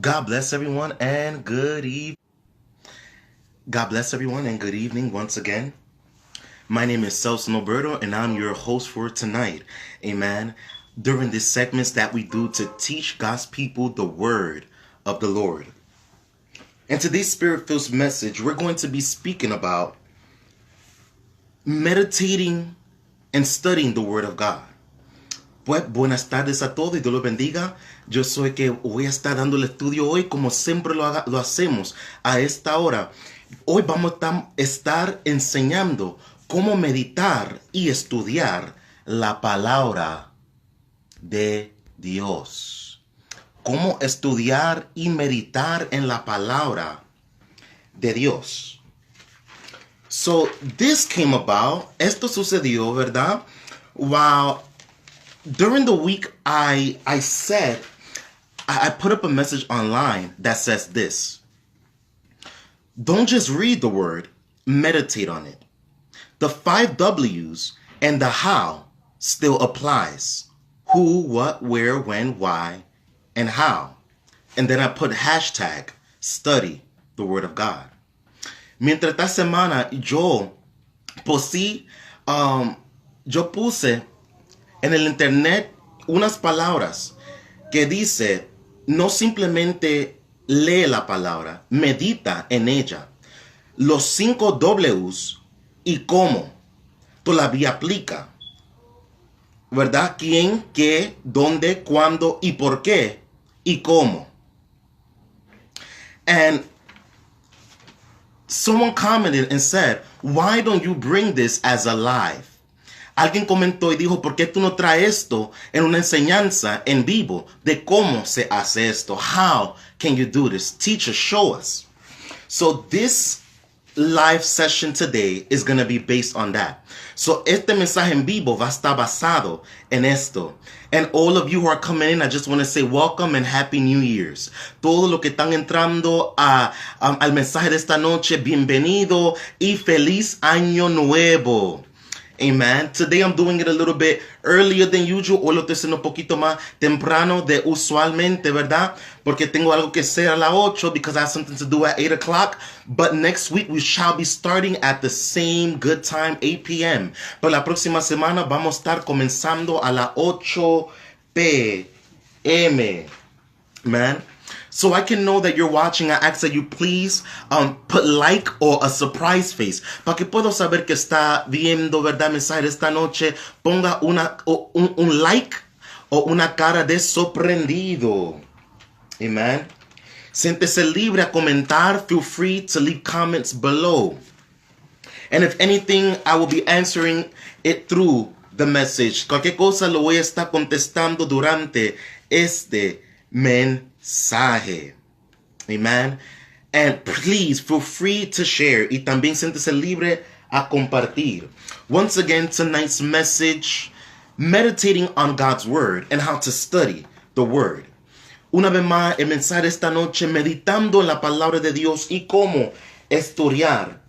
God bless everyone and good evening. God bless everyone and good evening once again. My name is Celso Noberto and I'm your host for tonight. Amen. During these segments that we do to teach God's people the word of the Lord. And today's Spirit-filled message, we're going to be speaking about meditating and studying the word of God. Pues buenas tardes a todos y Dios los bendiga. Yo soy que voy a estar dando el estudio hoy como siempre lo hacemos a esta hora. Hoy vamos a estar enseñando cómo meditar y estudiar la palabra de Dios. Cómo estudiar y meditar en la palabra de Dios. So this came about, esto sucedió, ¿verdad? While during the week, I put up a message online that says this. Don't just read the word, meditate on it. The 5 W's and the how still applies. Who, what, where, when, why, and how. And then I put hashtag study the word of God. Mientras esta semana yo puse en el internet unas palabras que dice, no simplemente lee la palabra, medita en ella. Los 5 W's y cómo todavía aplica. ¿Verdad? ¿Quién, qué, dónde, cuándo y por qué y cómo? And someone commented and said, why don't you bring this as a live? Alguien comentó y dijo, ¿por qué tú no traes esto en una enseñanza en vivo de cómo se hace esto? How can you do this? Teach us, show us. So this live session today is going to be based on that. So este mensaje en vivo va a estar basado en esto. And all of you who are coming in, I just want to say welcome and happy New Year's. Todos los que están entrando al mensaje de esta noche, bienvenido y feliz año nuevo. Amen. Today I'm doing it a little bit earlier than usual. Hoy lo estoy haciendo un poquito más temprano de usualmente, ¿verdad? Porque tengo algo que hacer a las 8 because I have something to do at 8 o'clock. But next week we shall be starting at the same good time, 8 p.m. Pero la próxima semana vamos a estar comenzando a las 8 p.m. Man. So I can know that you're watching, I ask that you please put like or a surprise face. Para que puedo saber que está viendo, ¿verdad? Mensaje esta noche. Ponga un like o una cara de sorprendido. Amen. Siéntese libre a comentar. Feel free to leave comments below. And if anything, I will be answering it through the message. Cualquier cosa lo voy a estar contestando durante este mensaje. Amen. And please feel free to share. Y también siéntese libre a compartir. Once again, tonight's message, meditating on God's word and how to study the word. Una vez más, el mensaje esta noche, meditando en la palabra de Dios y cómo estudiar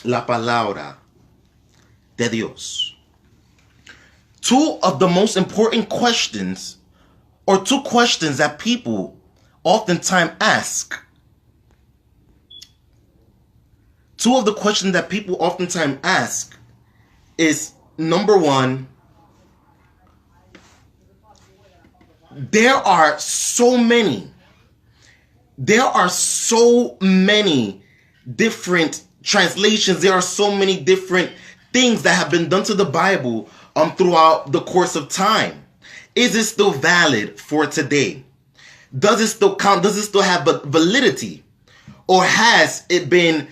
la palabra de Dios. Two of the most important questions, or 2 questions that people oftentimes ask. 2 of the questions that people oftentimes ask is, number 1, there are so many different translations. There are so many different things that have been done to the Bible throughout the course of time. Is it still valid for today? Does it still count? Does it still have validity? Or has it been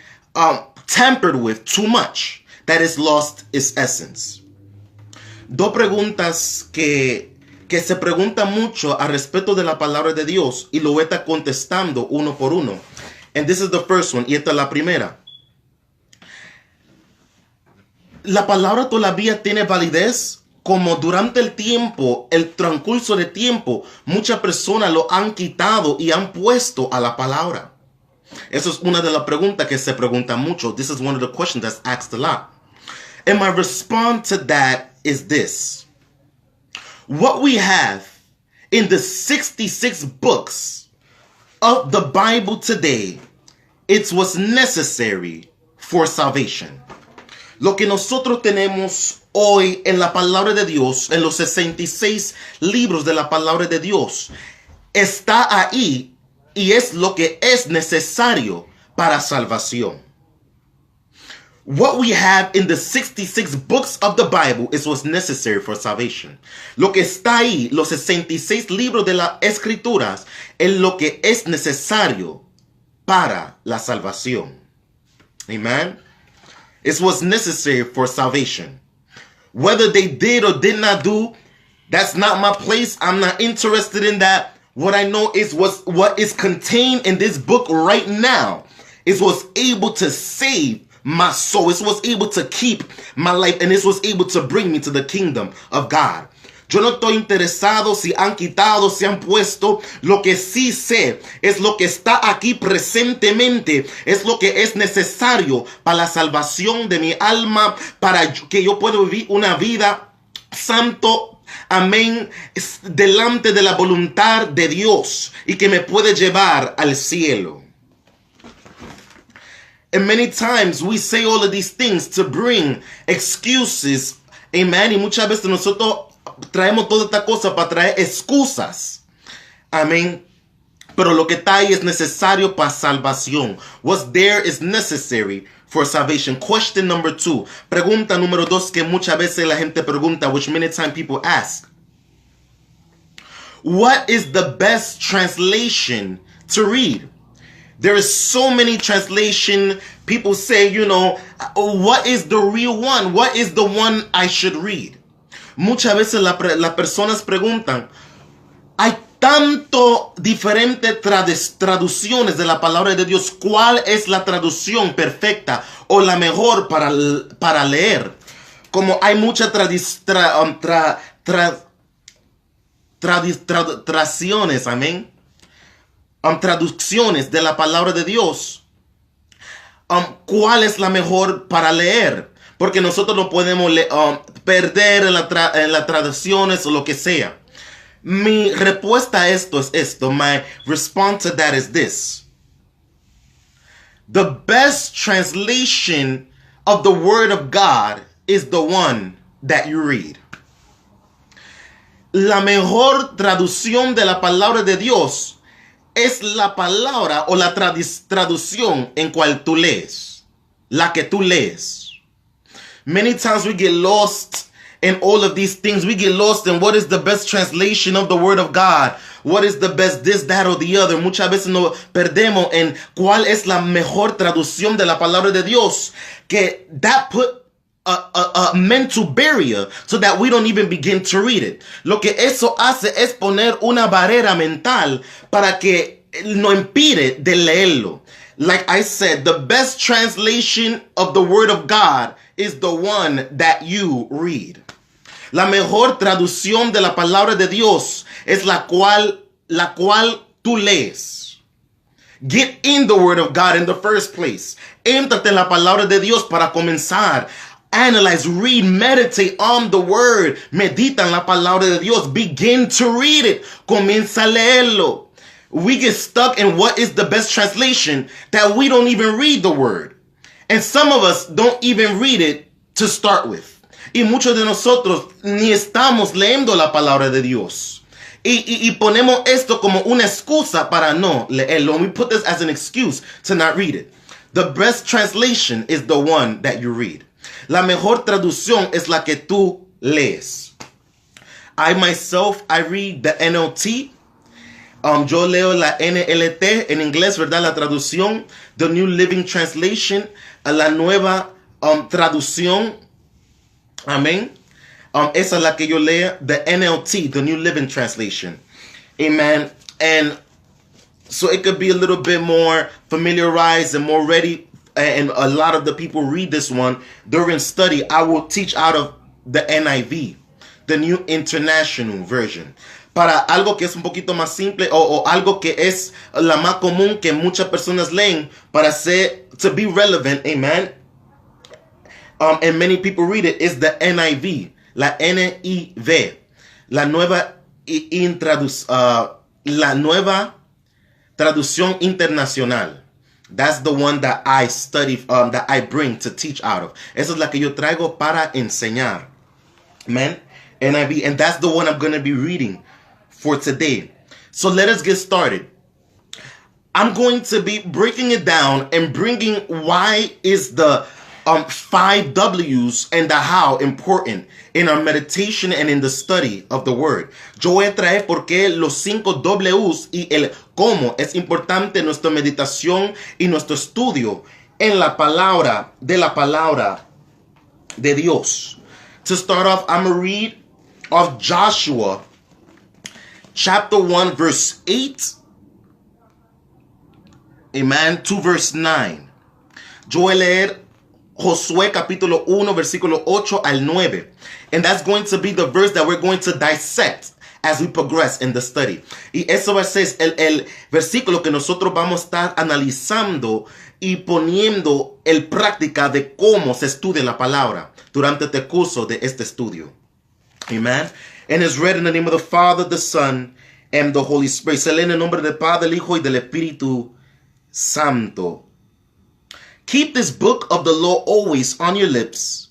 tampered with too much that it's lost its essence? 2 preguntas que se preguntan mucho al respecto de la palabra de Dios y lo voy a estar contestando uno por uno. And this is the first one, y esta es la primera. ¿La palabra todavía tiene validez? Como durante el tiempo, el transcurso de tiempo, muchas personas lo han quitado y han puesto a la palabra. Eso es una de las preguntas que se pregunta mucho. This is one of the questions that's asked a lot. And my response to that is this. What we have in the 66 books of the Bible today, it was necessary for salvation. Lo que nosotros tenemos hoy en la palabra de Dios, en los 66 libros de la palabra de Dios, está ahí y es lo que es necesario para salvación. What we have in the 66 books of the Bible is what's necessary for salvation. Lo que está ahí, los 66 libros de las Escrituras, es lo que es necesario para la salvación. Amen. It's what's necessary for salvation. Whether they did or did not do, that's not my place. I'm not interested in that. What I know is what is contained in this book right now is what's able to save my soul. It's what's able to keep my life, and it's what's able to bring me to the kingdom of God. Yo no estoy interesado si han quitado, si han puesto. Lo que sí sé es lo que está aquí presentemente. Es lo que es necesario para la salvación de mi alma, para que yo pueda vivir una vida santo, amén, delante de la voluntad de Dios y que me puede llevar al cielo. And many times we say all of these things to bring excuses, amen, y muchas veces nosotros traemos toda esta cosa para traer excusas, amén, pero lo que está ahí es necesario para salvación. What's there is necessary for salvation. Question number 2, pregunta número 2 que muchas veces la gente pregunta, which many times people ask. What is the best translation to read? There is so many translation. People say, you know, what is the real one? What is the one I should read? Muchas veces las personas preguntan, hay tanto diferentes traducciones de la palabra de Dios. ¿Cuál es la traducción perfecta o la mejor para leer? Como hay muchas tradiciones, amén, traducciones de la palabra de Dios, ¿cuál es la mejor para leer? Porque nosotros no podemos perder en las traducciones o lo que sea. Mi respuesta a esto es esto. My response to that is this. The best translation of the Word of God is the one that you read. La mejor traducción de la palabra de Dios es la palabra o la traducción en cual tú lees. La que tú lees. Many times we get lost in all of these things. We get lost in what is the best translation of the Word of God. What is the best this, that, or the other. Muchas veces nos perdemos en cuál es la mejor traducción de la palabra de Dios. Que that put a mental barrier so that we don't even begin to read it. Lo que eso hace es poner una barrera mental para que nos impide de leerlo. Like I said, the best translation of the Word of God is the one that you read. La mejor traducción de la palabra de Dios es la cual tú lees. Get in the Word of God in the first place. Éntrate en la palabra de Dios para comenzar. Analyze, read, meditate on the Word. Medita en la palabra de Dios. Begin to read it. Comienza a leerlo. We get stuck in what is the best translation that we don't even read the Word. And some of us don't even read it to start with. Y muchos de nosotros ni estamos leyendo la palabra de Dios. Y ponemos esto como una excusa para no leerlo. We put this as an excuse to not read it. The best translation is the one that you read. La mejor traducción es la que tú lees. I myself, I read the NLT. Yo leo la NLT en inglés, ¿verdad? La traducción, the New Living Translation, la nueva traducción. Amén. Esa es la que yo leo, the NLT, the New Living Translation. Amen. And so it could be a little bit more familiarized and more ready. And a lot of the people read this one during study. I will teach out of the NIV, the New International Version. Para algo que es un poquito más simple o algo que es la más común que muchas personas leen para ser, to be relevant, amen. And many people read it, is the NIV, la NIV, la nueva Traducción Internacional. That's the one that I study, that I bring to teach out of. Esa es la que yo traigo para enseñar. Amen. NIV, and that's the one I'm going to be reading for today. So let us get started. I'm going to be breaking it down and bringing why is the 5 W's and the how important in our meditation and in the study of the word. Yo voy a traer por qué los 5 W's y el cómo es importante nuestra meditación y nuestro estudio en la palabra de Dios. To start off, I'm going to read of Joshua chapter 1 verse 8. Amen. To verse 9. Yo voy a leer Josué capítulo 1 versículo 8 al 9. And that's going to be the verse that we're going to dissect as we progress in the study. Y eso va a ser el versículo que nosotros vamos a estar analizando y poniendo en práctica de cómo se estudia la palabra durante este curso de este estudio. Amen. And it's read in the name of the Father, the Son, and the Holy Spirit. Se lee en el nombre del Padre, del Hijo y del Espíritu Santo. Keep this book of the law always on your lips.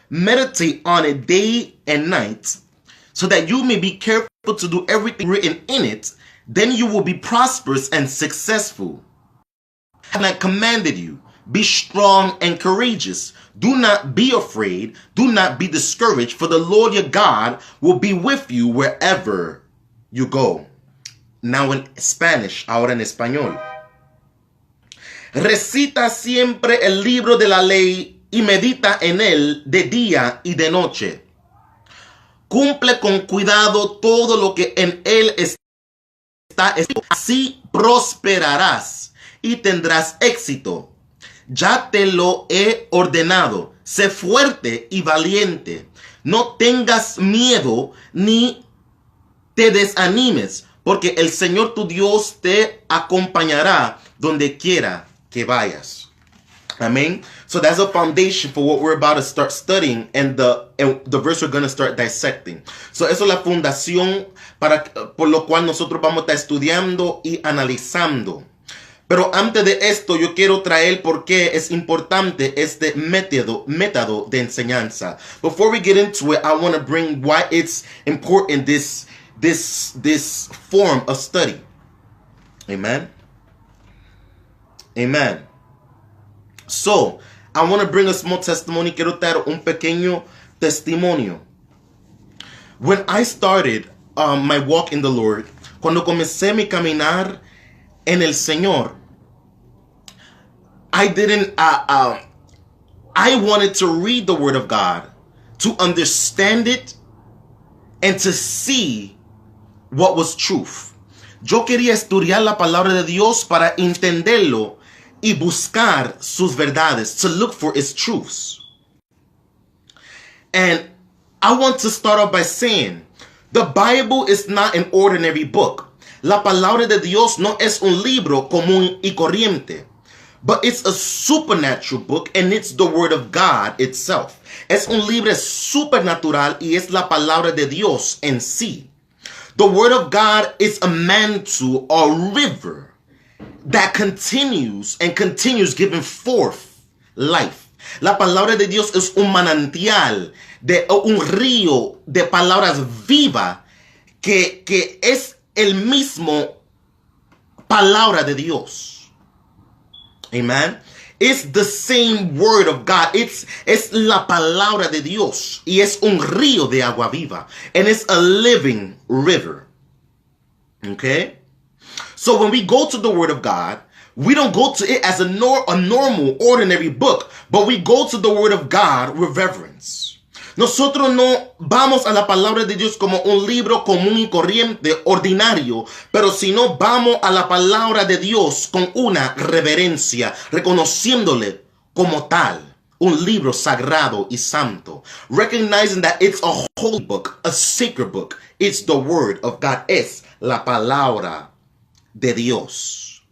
Meditate on it day and night, so that you may be careful to do everything written in it. Then you will be prosperous and successful. And I commanded you, be strong and courageous. Do not be afraid. Do not be discouraged, for the Lord your God will be with you wherever you go. Now in Spanish, ahora en español. Recita siempre el libro de la ley y medita en él de día y de noche. Cumple con cuidado todo lo que en él está escrito. Así prosperarás y tendrás éxito. Ya te lo he ordenado. Sé fuerte y valiente. No tengas miedo ni te desanimes, porque el Señor tu Dios te acompañará donde quiera que vayas. Amen. So that's a foundation for what we're about to start studying and the verse we're going to start dissecting. So eso es la fundación por lo cual nosotros vamos a estar estudiando y analizando. Pero antes de esto yo quiero traer por qué es importante este método de enseñanza. Before we get into it, I want to bring why it's important this form of study. Amen. Amen. So, I want to bring a small testimony. Quiero traer un pequeño testimonio. When I started my walk in the Lord, cuando comencé mi caminar en el Señor, I wanted to read the Word of God, to understand it, and to see what was truth. Yo quería estudiar la palabra de Dios para entenderlo y buscar sus verdades, to look for its truths. And I want to start off by saying, the Bible is not an ordinary book. La palabra de Dios no es un libro común y corriente, but it's a supernatural book, and it's the Word of God itself. Es un libro supernatural y es la palabra de Dios en sí. The Word of God is a mantle or river that continues giving forth life. La palabra de Dios es un manantial, un río de palabras vivas que es el mismo palabra de Dios. Amen. It's the same word of God. Es la palabra de Dios. Y es un río de agua viva. And it's a living river. Okay? So when we go to the Word of God, we don't go to it as a normal, ordinary book, but we go to the Word of God with reverence. Nosotros no vamos a la palabra de Dios como un libro común y corriente, ordinario, pero sino vamos a la palabra de Dios con una reverencia, reconociéndole como tal, un libro sagrado y santo, recognizing that it's a holy book, a sacred book. It's the Word of God. Es la palabra de Dios.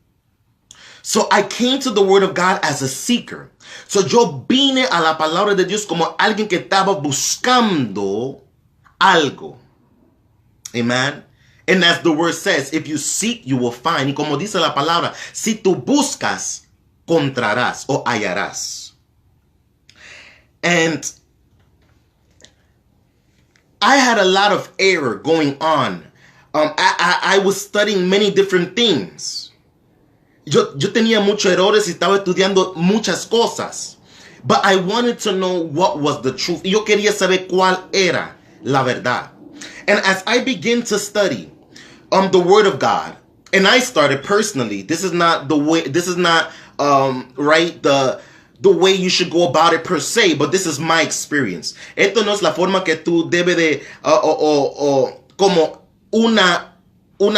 So I came to the Word of God as a seeker. So yo vine a la palabra de Dios como alguien que estaba buscando algo. Amen. And as the word says, if you seek, you will find. Y como dice la palabra, si tú buscas, encontrarás o hallarás. And I had a lot of error going on. I was studying many different things. Yo tenía muchos errores y estaba estudiando muchas cosas. But I wanted to know what was the truth. Yo quería saber cuál era la verdad. And as I began to study the Word of God, and I started personally, this is not the way, right, the way you should go about it per se, but this is my experience. Esto no es la forma que tú debes de, como una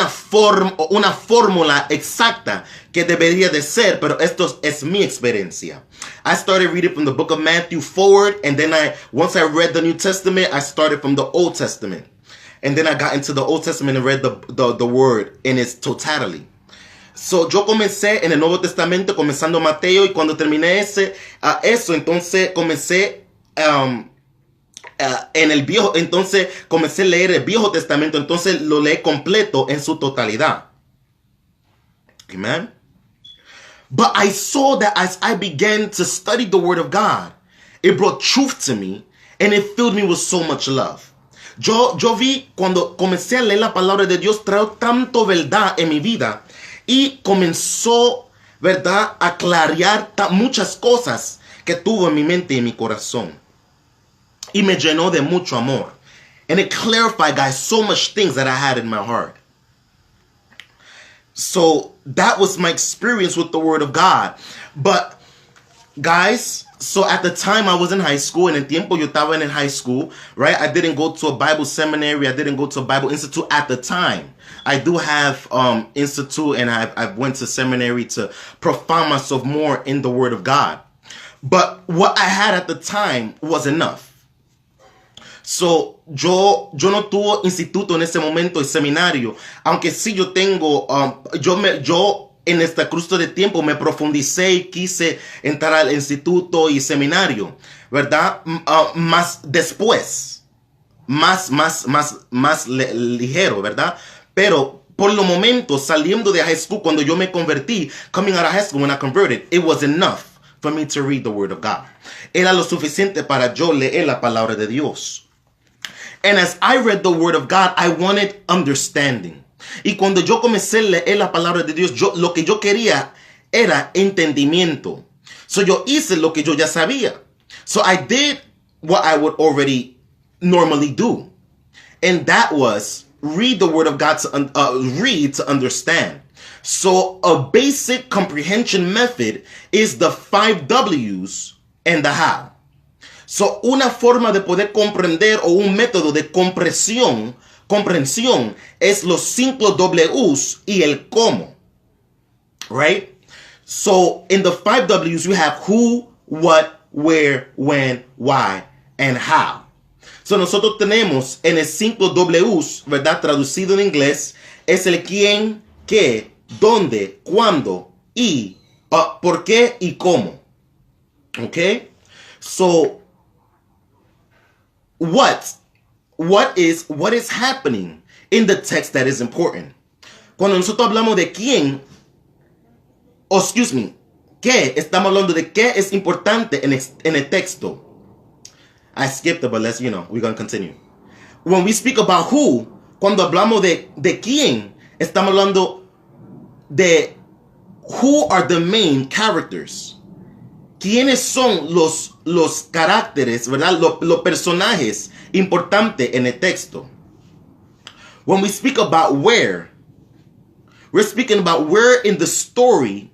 fórmula exacta que debería de ser, pero esto es mi experiencia. I started reading from the book of Matthew forward, and then once I read the New Testament, I started from the Old Testament. And then I got into the Old Testament and read the word in its totality. So, yo comencé en el Nuevo Testamento, comenzando Mateo, y cuando terminé eso, entonces comencé en el Viejo, entonces comencé a leer el Viejo Testamento, entonces lo leí completo en su totalidad. Amen. But I saw that as I began to study the Word of God, it brought truth to me, and it filled me with so much love. Yo vi cuando comencé a leer la palabra de Dios, trajo tanto verdad en mi vida y comenzó, ¿verdad?, a clarear muchas cosas que tuvo en mi mente y en mi corazón. Y me llenó de mucho amor. And it clarified, guys, so much things that I had in my heart. So that was my experience with the Word of God. But, guys, so at the time I was in high school, en el tiempo yo estaba en high school, right? I didn't go to a Bible seminary. I didn't go to a Bible institute at the time. I do have institute, and I went to seminary to profound myself more in the Word of God. But what I had at the time was enough. So, yo no tuve instituto en ese momento y seminario, aunque sí yo tengo, yo en esta cruce de tiempo me profundicé y quise entrar al instituto y seminario, ¿verdad? Más después, más ligero, ¿verdad? Pero por los momentos, saliendo de high school, cuando yo me convertí, coming out of high school when I converted, it was enough for me to read the Word of God. Era lo suficiente para yo leer la palabra de Dios. And as I read the Word of God, I wanted understanding. Y cuando yo comencé a leer la palabra de Dios, lo que yo quería era entendimiento. So yo hice lo que yo ya sabía. So I did what I would already normally do. And that was read the Word of God read to understand. So a basic comprehension method is the 5 W's and the how. So, una forma de poder comprender o un método de comprensión es los 5 W's y el cómo. Right? So, in the 5 W's, you have who, what, where, when, why, and how. So, nosotros tenemos en el 5 W's, ¿verdad? Traducido en inglés, es el quién, qué, dónde, cuándo, y por qué y cómo. Okay? So, what is happening in the text that is important? Cuando nosotros hablamos de quién, qué, estamos hablando de qué es importante en el texto. I skipped it, but we're going to continue. When we speak about who, cuando hablamos de quién, estamos hablando de who are the main characters. ¿Quiénes son los caracteres, verdad? Los personajes importantes en el texto. When we speak about where, we're speaking about where in the story.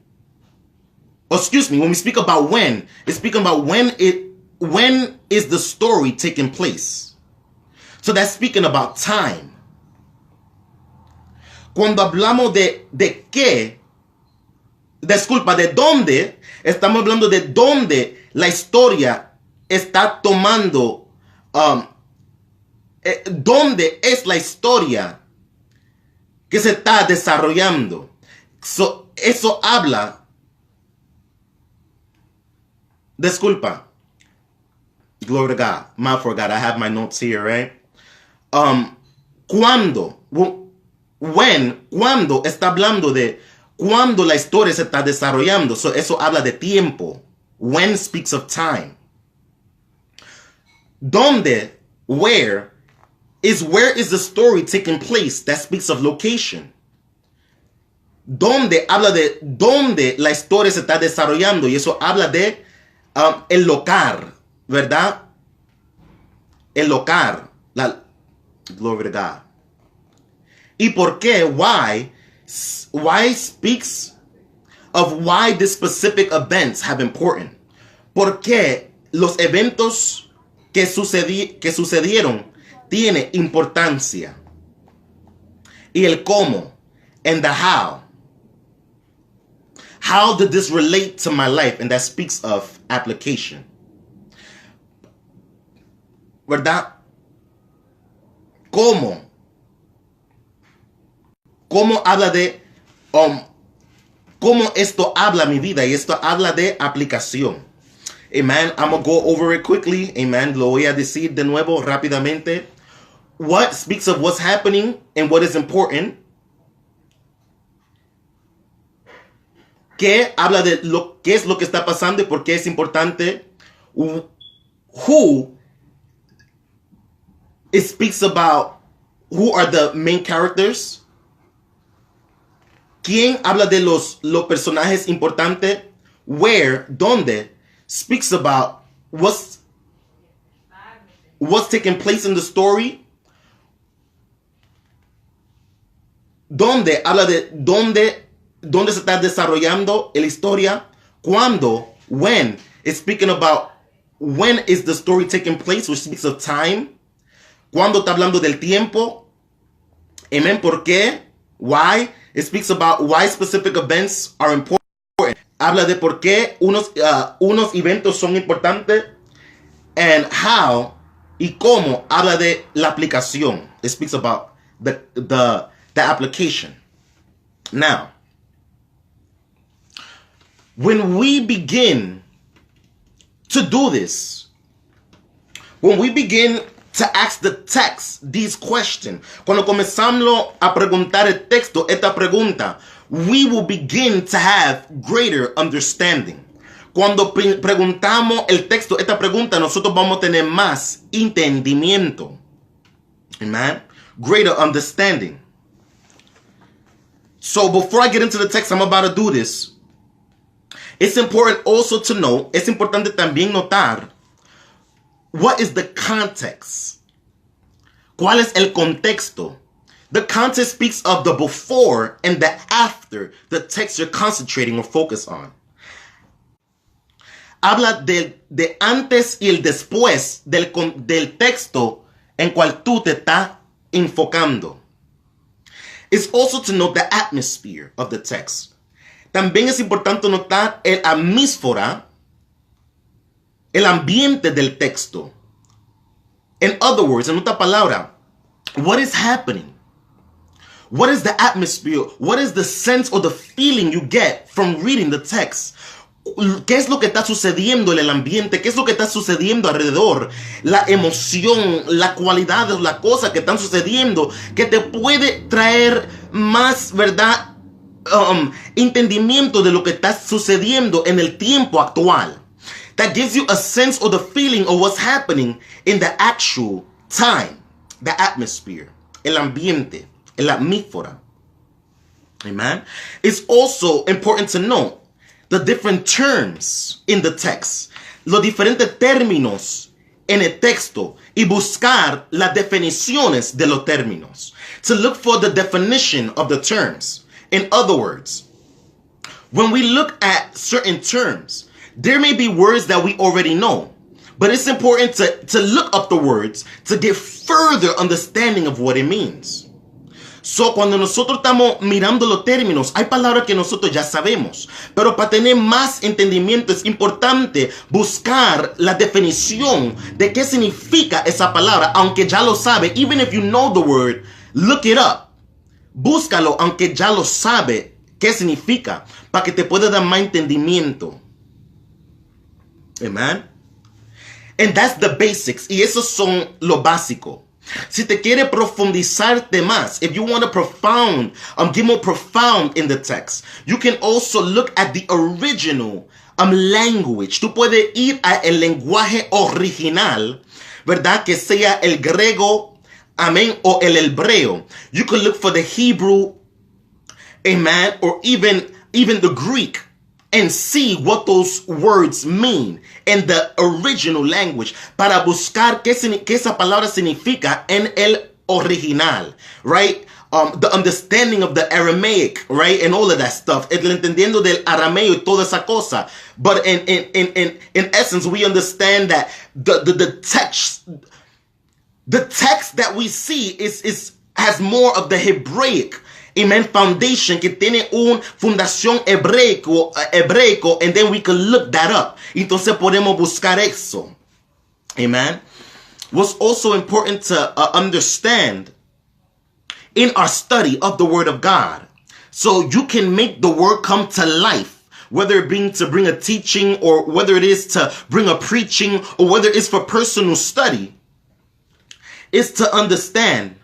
When we speak about when, it's speaking about when is the story taking place. So that's speaking about time. Cuando hablamos de qué, disculpa, de dónde, estamos hablando de dónde la historia está tomando, dónde es la historia que se está desarrollando. So, eso habla, disculpa, glory to God, my for God, I have my notes here, right? Cuando, cuando está hablando de cuando la historia se está desarrollando. So, eso habla de tiempo. When speaks of time. Donde, where is the story taking place. That speaks of location. Donde habla de donde la historia se está desarrollando y eso habla de el local, ¿verdad? El local. Glory to God. ¿Y por qué? Why speaks of why the specific events have important. ¿Por qué los eventos que sucedieron tiene importancia? Y el cómo and the how. How did this relate to my life? And that speaks of application. ¿Verdad? ¿Cómo? ¿Cómo habla de cómo esto habla mi vida? Y esto habla de aplicación. Amen. I'm going to go over it quickly. Amen. Lo voy a decir de nuevo rápidamente. What speaks of what's happening and what is important. ¿Qué habla de qué es lo que está pasando y por qué es importante? Who it speaks about who are the main characters. ¿Quién habla de los personajes importantes? Where, donde, speaks about what's taking place in the story. Donde habla de dónde se está desarrollando la historia. Cuando, when, it's speaking about when is the story taking place, which speaks of time. Cuando está hablando del tiempo. Amen. ¿Por qué? Why? It speaks about why specific events are important. Habla de por qué unos eventos son importantes. And how y cómo habla de la aplicación. It speaks about the application. Now, when we begin to do this, when we begin to ask the text these questions, cuando comenzamos a preguntar el texto esta pregunta, we will begin to have greater understanding. Cuando preguntamos el texto esta pregunta, nosotros vamos a tener más entendimiento. Amen. Greater understanding. So before I get into the text, I'm about to do this. It's important also to know, es importante también notar, what is the context? ¿Cuál es el contexto? The context speaks of the before and the after the text you're concentrating or focus on. Habla de antes y el después del texto en cual tú te estás enfocando. It's also to note the atmosphere of the text. También es importante notar el atmósfera, el ambiente del texto. In other words, en otra palabra, what is happening? What is the atmosphere? What is the sense or the feeling you get from reading the text? ¿Qué es lo que está sucediendo en el ambiente? ¿Qué es lo que está sucediendo alrededor? La emoción, la cualidad de las cosas que están sucediendo que te puede traer más, ¿verdad? Entendimiento de lo que está sucediendo en el tiempo actual. That gives you a sense or the feeling of what's happening in the actual time. The atmosphere. El ambiente. El atmósfera. Amen. It's also important to know the different terms in the text. Los diferentes términos en el texto. Y buscar las definiciones de los términos. To look for the definition of the terms. In other words, when we look at certain terms, there may be words that we already know, but it's important to look up the words to get further understanding of what it means. So, cuando nosotros estamos mirando los términos, hay palabras que nosotros ya sabemos, pero para tener más entendimiento es importante buscar la definición de qué significa esa palabra, aunque ya lo sabe. Even if you know the word, look it up. Búscalo, aunque ya lo sabe qué significa, para que te pueda dar más entendimiento. Amen. And that's the basics. Y esos son lo básico. Si te quiere profundizarte más, if you want to get more profound in the text, you can also look at the original language. Tú puedes ir a el lenguaje original, ¿verdad? Que sea el griego, amén, o el hebreo. You can look for the Hebrew, amen, or even the Greek, and see what those words mean in the original language, para buscar qué esa palabra significa en el original, right? The understanding of the Aramaic, right? And all of that stuff. El entendiendo del arameo y toda esa cosa. But in essence, we understand that the text that we see has more of the Hebraic, amen, foundation, que tiene un fundación hebraico, and then we can look that up. Entonces podemos buscar eso. Amen. What's also important to understand in our study of the Word of God, so you can make the Word come to life, whether it being to bring a teaching, or whether it is to bring a preaching, or whether it's for personal study, is to understand,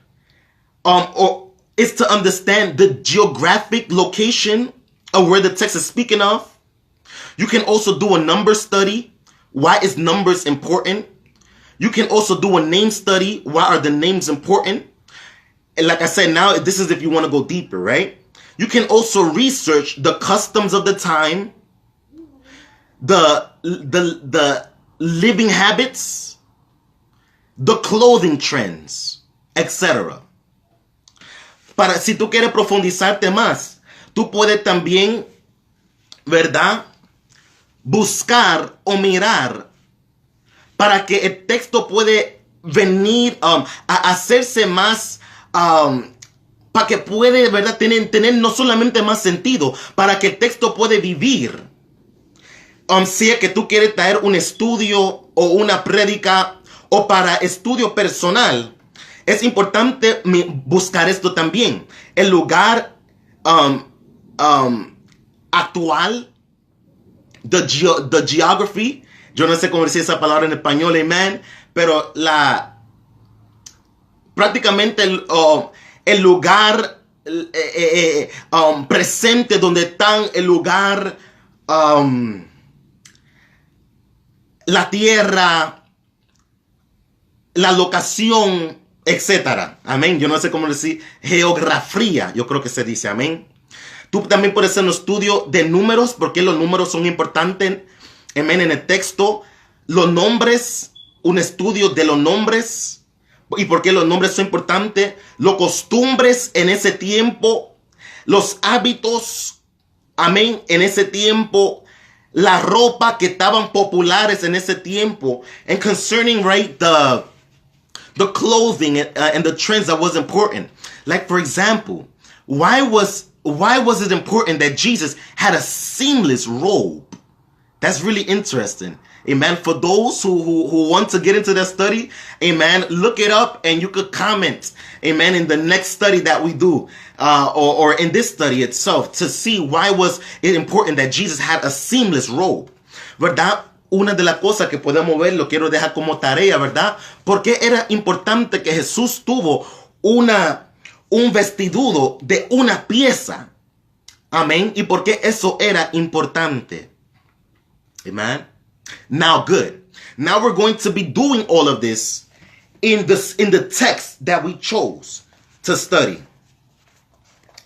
is to understand the geographic location of where the text is speaking of. You can also do a number study. Why is numbers important? You can also do a name study. Why are the names important? And like I said, now this is if you want to go deeper, right? You can also research the customs of the time, the living habits, the clothing trends, etc. Para si tú quieres profundizarte más, tú puedes también, ¿verdad?, buscar o mirar para que el texto puede venir a hacerse más, para que puede, ¿verdad?, tener no solamente más sentido, para que el texto puede vivir. Sea que tú quieres traer un estudio o una prédica o para estudio personal, es importante buscar esto también. El lugar actual, the geography, yo no sé cómo decir esa palabra en español, amen, pero prácticamente el lugar presente donde están, el lugar, la tierra, la locación, etcétera. Amén. Yo no sé cómo decir geografía, yo creo que se dice, amén. Tú también puedes hacer un estudio de números, porque los números son importantes, amén, en el texto. Los nombres, un estudio de los nombres, y por qué los nombres son importantes. Los costumbres en ese tiempo, los hábitos, amén, en ese tiempo, la ropa que estaban populares en ese tiempo, and concerning, right, the clothing and the trends that was important. Like, for example, why was it important that Jesus had a seamless robe? That's really interesting. Amen. For those who want to get into that study, amen, look it up and you could comment, amen, in the next study that we do, or in this study itself, to see why was it important that Jesus had a seamless robe, ¿verdad? Una de las cosas que podemos ver, lo quiero dejar como tarea, ¿verdad? Porque era importante que Jesús tuvo un vestidudo de una pieza. Amén. Y por qué eso era importante. Amen. Now, good. Now we're going to be doing all of this in the text that we chose to study.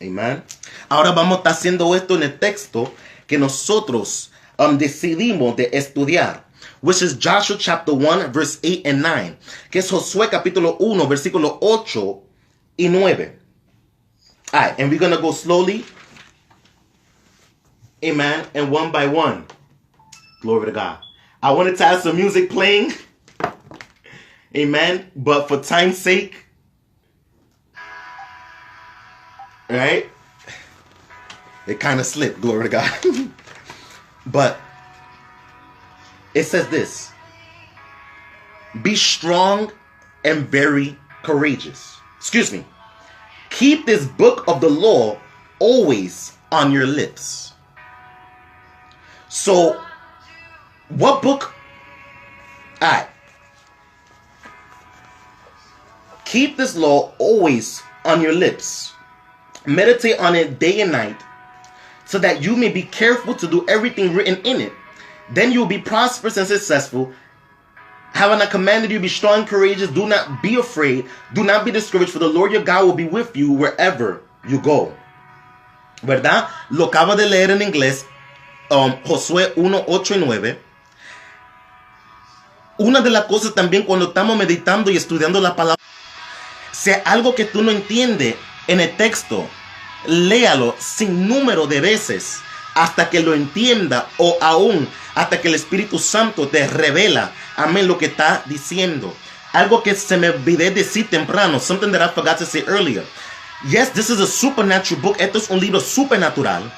Amen. Ahora vamos a estar haciendo esto en el texto que nosotros decidimos de estudiar, which is Joshua chapter 1 verse 8 and 9, que es Josué capítulo 1 versículo 8 y 9. All right, and we're going to go slowly, amen, and one by one. Glory to God. I wanted to have some music playing, amen, but for time's sake, right, it kind of slipped, glory to God. But it says this: be strong and very courageous. Excuse me. Keep this book of the law always on your lips. So, what book? All right. Keep this law always on your lips. Meditate on it day and night, so that you may be careful to do everything written in it. Then you will be prosperous and successful. Having I commanded you, be strong and courageous. Do not be afraid. Do not be discouraged, for the Lord your God will be with you wherever you go. ¿Verdad? Lo acabo de leer en inglés. Josué 1, 8 y 9. Una de las cosas también cuando estamos meditando y estudiando la palabra, si hay algo que tú no entiendes en el texto, léalo sin número de veces hasta que lo entienda, o aún hasta que el Espíritu Santo te revela, amén, lo que está diciendo. Algo que se me olvidé decir temprano, something that I forgot to say earlier. Yes, this is a supernatural book. Esto es un libro supernatural.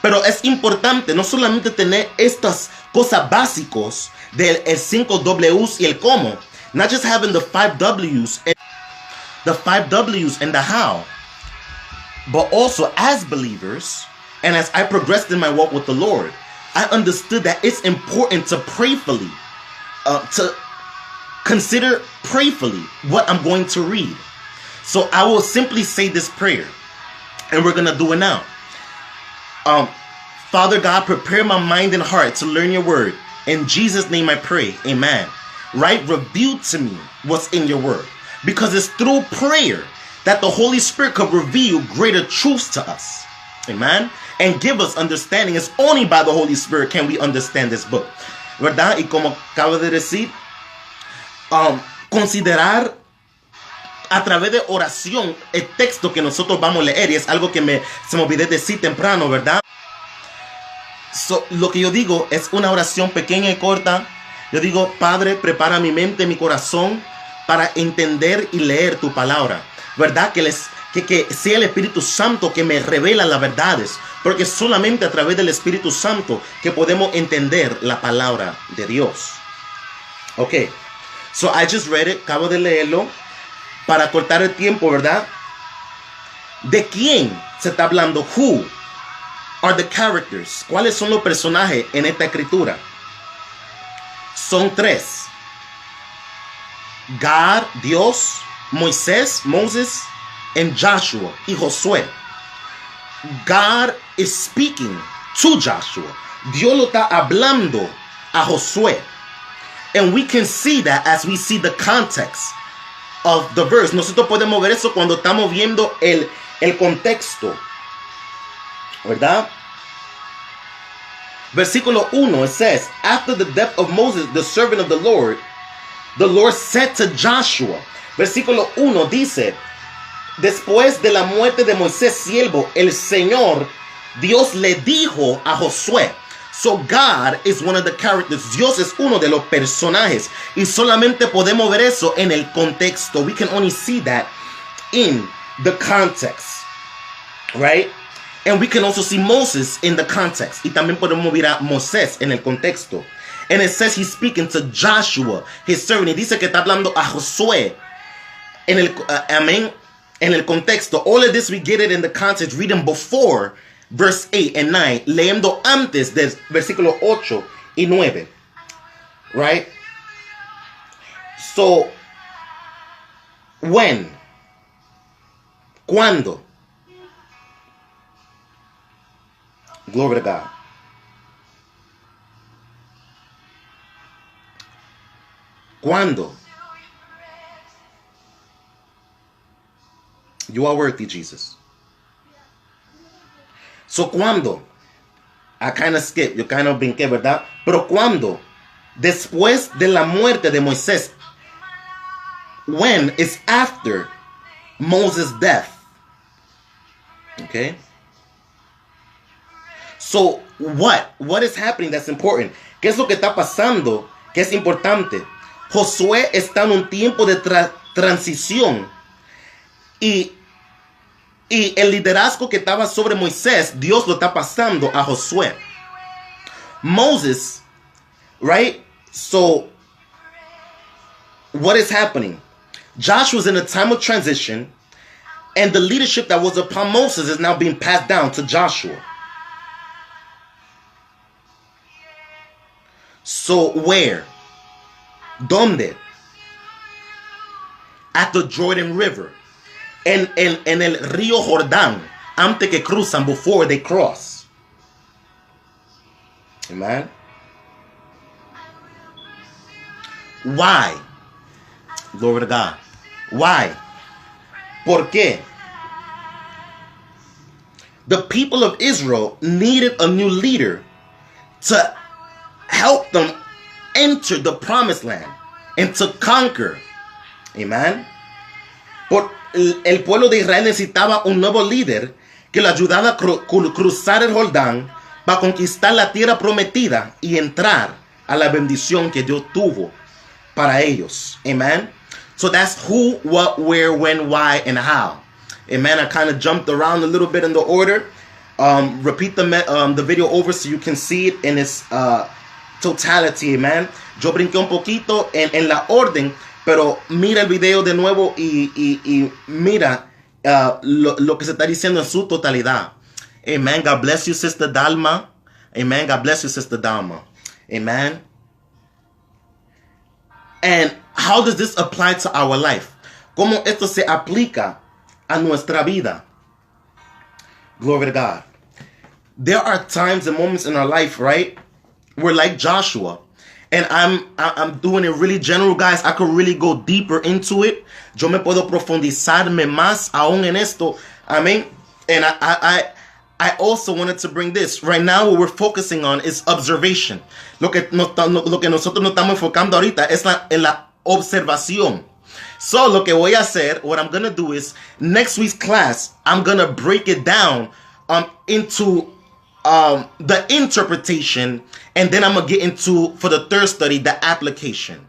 Pero es importante no solamente tener estas cosas básicas del 5 W's y el cómo. Not just having the 5 W's and the how. But also as believers, and as I progressed in my walk with the Lord, I understood that it's important to prayerfully, to consider prayerfully what I'm going to read. So I will simply say this prayer, and we're going to do it now. Father God, prepare my mind and heart to learn your word. In Jesus' name I pray, amen. Right? Reveal to me what's in your word. Because it's through prayer that the Holy Spirit could reveal greater truths to us. Amen. And give us understanding. It's only by the Holy Spirit can we understand this book. ¿Verdad? Y como acabo de decir, considerar a través de oración el texto que nosotros vamos a leer. Y es algo que se me olvidé decir temprano, ¿verdad? So, lo que yo digo es una oración pequeña y corta. Yo digo, Padre, prepara mi mente, mi corazón para entender y leer tu palabra. ¿Verdad? Que sea el Espíritu Santo que me revela las verdades. Porque solamente a través del Espíritu Santo que podemos entender la palabra de Dios. Ok. So I just read it. Acabo de leerlo. Para cortar el tiempo, ¿verdad? ¿De quién se está hablando? Who are the characters? ¿Cuáles son los personajes en esta escritura? Son 3. God, Dios, Moisés, Moses, and Joshua, y Josué. God is speaking to Joshua. Dios lo está hablando a Josué. And we can see that as we see the context of the verse. Nosotros podemos ver eso cuando estamos viendo el contexto. ¿Verdad? Versículo 1, it says, after the death of Moses, the servant of the Lord said to Joshua. Versículo 1 dice, después de la muerte de Moisés, siervo, el Señor, Dios le dijo a Josué. So God is one of the characters. Dios es uno de los personajes. Y solamente podemos ver eso en el contexto. We can only see that in the context. Right? And we can also see Moses in the context. Y también podemos ver a Moisés en el contexto. And it says he's speaking to Joshua, his servant. Y dice que está hablando a Josué. En el contexto. All of this we get it in the context. Reading before verse 8 and 9. Leyendo antes del versículo 8 y 9. Right? So, when? ¿Cuándo? Glory to God. ¿Cuándo? You are worthy, Jesus. So, ¿cuándo? I kind of skip, yo kind of brinqué, ¿verdad? Pero ¿cuándo? Después de la muerte de Moisés. When is after Moses' death. Okay? So, what is happening that's important? ¿Qué es lo que está pasando que es importante? Josué está en un tiempo de transición. Y el liderazgo que estaba sobre Moisés, Dios lo está pasando a Josué. Moses, right? So, what is happening? Joshua's in a time of transition, and the leadership that was upon Moses is now being passed down to Joshua. So, where? ¿Dónde? at the Jordan River, en el río Jordán, antes que cruzan, before they cross. Amen. Why? Glory to God. Why? ¿Por qué? The people of Israel needed a new leader to help them enter the promised land and to conquer. Amen. El pueblo de Israel necesitaba un nuevo líder que lo ayudara a cruzar el Jordán para conquistar la tierra prometida y entrar a la bendición que Dios tuvo para ellos. Amen. So that's who, what, where, when, why, and how. Amen. I kind of jumped around a little bit in the order. Repeat the video over so you can see it in its totality. Amen. Yo brinqué un poquito en la orden, pero mira el video de nuevo y mira lo que se está diciendo en su totalidad. Amen. God bless you, Sister Dalma. Amen. God bless you, Sister Dalma. Amen. And how does this apply to our life? ¿Cómo esto se aplica a nuestra vida? Glory to God. There are times and moments in our life, right? We're like Joshua. And I'm doing it really general, guys. I could really go deeper into it. Yo me puedo profundizarme más aún en esto. Amen. And I also wanted to bring this. Right now, what we're focusing on is observation. Lo que nosotros nos estamos enfocando ahorita es en la observación. So, lo que voy a hacer, what I'm going to do is, next week's class, I'm going to break it down into the interpretation, and then I'm going to get into, for the third study, the application.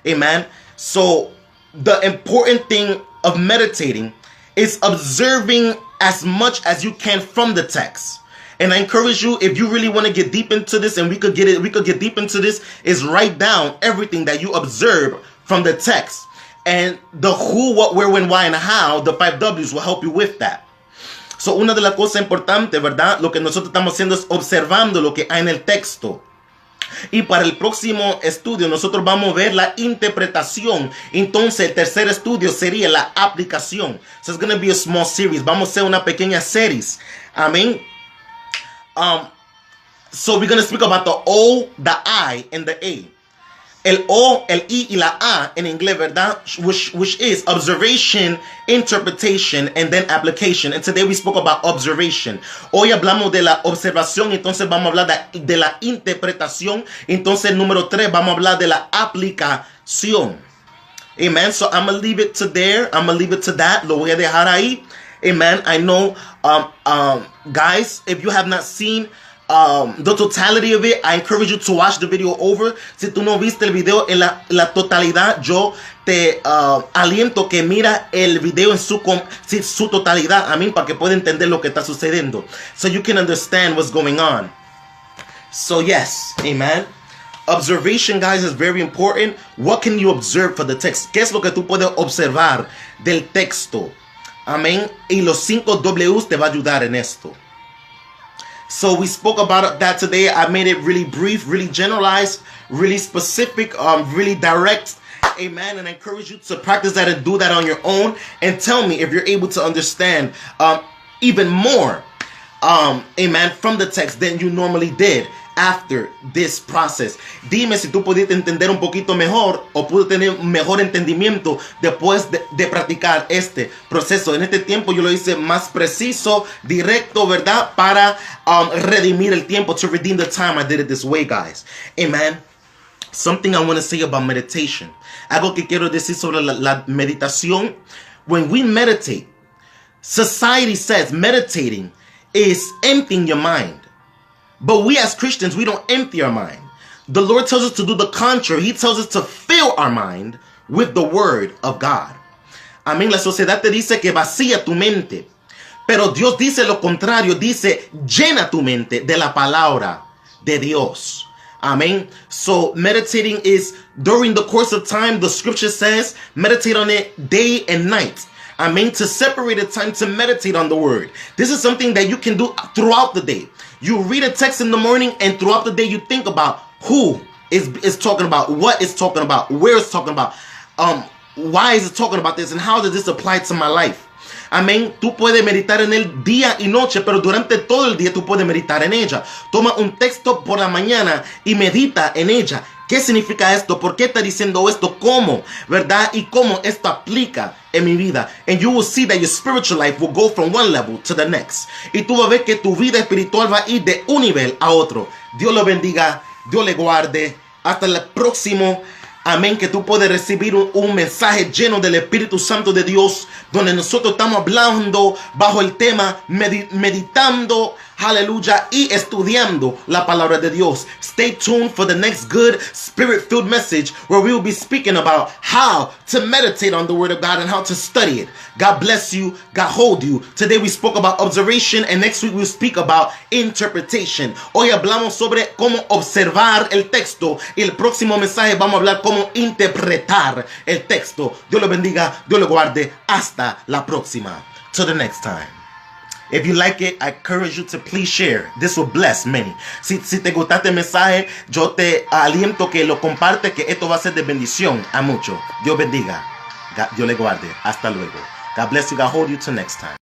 Amen. So, the important thing of meditating is observing as much as you can from the text. And I encourage you, if you really want to get deep into this, and we could get deep into this, is write down everything that you observe from the text. And the who, what, where, when, why, and how, the 5 W's will help you with that. So, una de las cosas importantes, ¿verdad? Lo que nosotros estamos haciendo es observando lo que hay en el texto. Y para el próximo estudio nosotros vamos a ver la interpretación. Entonces el tercer estudio sería la aplicación. So it's going to be a small series. Vamos a hacer una pequeña series. Amén. So we're going to speak about the O, the I, and the A. El O, el I y la A en inglés, ¿verdad? Which is observation, interpretation, and then application. And today we spoke about observation. Hoy hablamos de la observación, entonces vamos a hablar de la interpretación. Entonces, número 3, vamos a hablar de la aplicación. Amen. So I'm going to leave it to there. I'm going to leave it to that. Lo voy a dejar ahí. Amen. I know, guys, if you have not seen the totality of it, I encourage you to watch the video over. Si tú no viste el video en la totalidad, yo te aliento que mira el video en su totalidad, I mean, para que pueda entender lo que está sucediendo, so you can understand what's going on. So yes, amen. Observation, guys, is very important. What can you observe for the text? ¿Qué es lo que tú puedes observar del texto? Amén. Y los 5 W's te va a ayudar en esto. So we spoke about that today. I made it really brief, really generalized, really specific, really direct. Amen. And I encourage you to practice that and do that on your own. And tell me if you're able to understand even more, amen, from the text than you normally did after this process. Dime si tú pudiste entender un poquito mejor o pude tener un mejor entendimiento después de practicar este proceso. En este tiempo yo lo hice más preciso, directo, ¿verdad? Para redimir el tiempo, to redeem the time. I did it this way, guys. Amen. Something I want to say about meditation. Algo que quiero decir sobre la meditación. When we meditate, society says meditating is emptying your mind. But we as Christians, we don't empty our mind. The Lord tells us to do the contrary. He tells us to fill our mind with the word of God. Amén. La sociedad te dice que vacía tu mente. Pero Dios dice lo contrario. Dice, llena tu mente de la palabra de Dios. Amen. So meditating is during the course of time. The scripture says, meditate on it day and night. I mean, to separate a time to meditate on the word. This is something that you can do throughout the day. You read a text in the morning, and throughout the day you think about who is talking about, what it's talking about, where it's talking about, why is it talking about this and how does this apply to my life? Amén. Tú puedes meditar en él día y noche, pero durante todo el día tú puedes meditar en ella. Toma un texto por la mañana y medita en ella. ¿Qué significa esto? ¿Por qué está diciendo esto? ¿Cómo? ¿Verdad? Y cómo esto aplica en mi vida. And you will see that your spiritual life will go from one level to the next. Y tú vas a ver que tu vida espiritual va a ir de un nivel a otro. Dios lo bendiga. Dios le guarde. Hasta el próximo. Amén, que tú puedes recibir un mensaje lleno del Espíritu Santo de Dios, donde nosotros estamos hablando bajo el tema, meditando, aleluya, y estudiando la palabra de Dios. Stay tuned for the next good spirit-filled message where we will be speaking about how to meditate on the Word of God and how to study it. God bless you. God hold you. Today we spoke about observation and next week we'll speak about interpretation. Hoy hablamos sobre cómo observar el texto y el próximo mensaje vamos a hablar cómo interpretar el texto. Dios lo bendiga, Dios lo guarde. Hasta la próxima. Till the next time. If you like it, I encourage you to please share. This will bless many. Si te gusta este mensaje, yo te aliento que lo comparte, que esto va a ser de bendición a muchos. Dios bendiga. Dios le guarde. Hasta luego. God bless you. God hold you till next time.